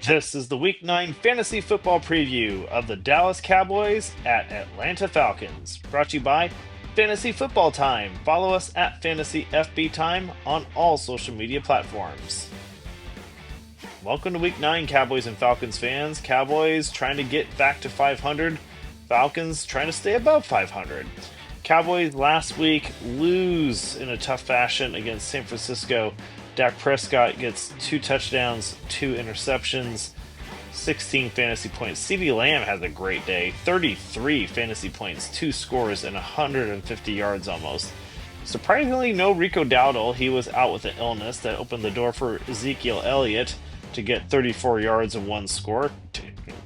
This is the Week 9 Fantasy Football Preview of the Dallas Cowboys at Atlanta Falcons. Brought to you by Fantasy Football Time. Follow us at Fantasy FB Time on all social media platforms. Welcome to Week 9, Cowboys and Falcons fans. Cowboys trying to get back to 500. Falcons trying to stay above 500. Cowboys last week lose in a tough fashion against San Francisco. Dak Prescott gets 2 touchdowns, 2 interceptions, 16 fantasy points. CeeDee Lamb has a great day, 33 fantasy points, 2 scores, and 150 yards almost. Surprisingly, no Rico Dowdle. He was out with an illness that opened the door for Ezekiel Elliott to get 34 yards and 1 score.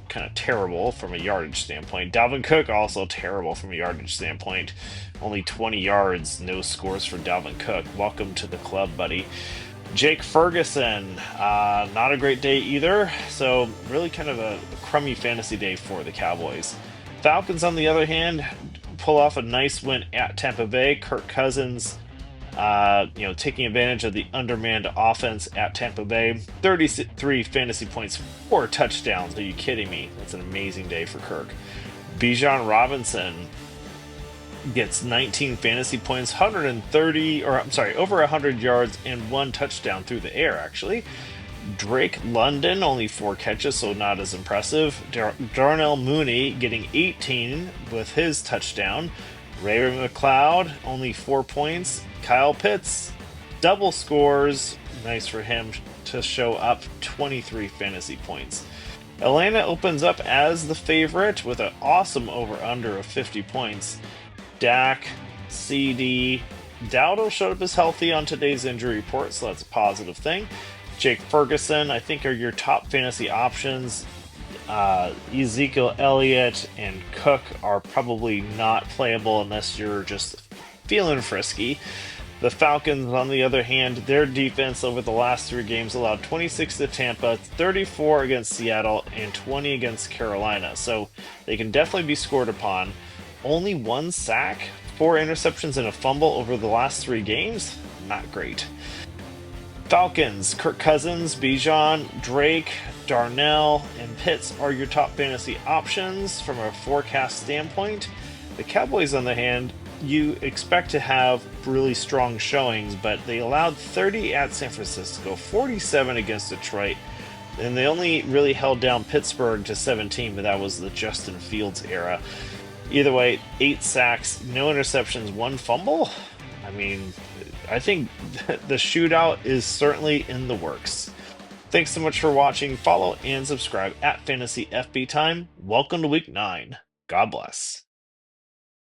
Kind of terrible from a yardage standpoint. Dalvin Cook also terrible from a yardage standpoint. Only 20 yards, no scores for Dalvin Cook. Welcome to the club, buddy. Jake Ferguson, not a great day either, so really kind of a crummy fantasy day for the Cowboys. Falcons, on the other hand, pull off a nice win at Tampa Bay. Kirk Cousins, taking advantage of the undermanned offense at Tampa Bay. 33 fantasy points, 4 touchdowns. Are you kidding me? That's an amazing day for Kirk. Bijan Robinson gets 19 fantasy points, over 100 yards and 1 touchdown through the air, actually. Drake London, only 4 catches, so not as impressive. Darnell Mooney getting 18 with his touchdown. McCloud, only 4 points. Kyle Pitts, double scores. Nice for him to show up, 23 fantasy points. Atlanta opens up as the favorite with an awesome over-under of 50 points. Dak, CeeDee, Dowdle showed up as healthy on today's injury report, so that's a positive thing. Jake Ferguson, I think, are your top fantasy options. Ezekiel Elliott and Cook are probably not playable unless you're just feeling frisky. The Falcons, on the other hand, their defense over the last 3 games allowed 26 to Tampa, 34 against Seattle, and 20 against Carolina. So they can definitely be scored upon. Only 1 sack, 4 interceptions, and a fumble over the last 3 games? Not great. Falcons, Kirk Cousins, Bijan, Drake, Darnell, and Pitts are your top fantasy options from a forecast standpoint. The Cowboys, on the hand, you expect to have really strong showings, but they allowed 30 at San Francisco, 47 against Detroit, and they only really held down Pittsburgh to 17, but that was the Justin Fields era. Either way, 8 sacks, no interceptions, 1 fumble. I mean, I think the shootout is certainly in the works. Thanks so much for watching. Follow and subscribe at Fantasy FB Time. Welcome to Week 9. God bless.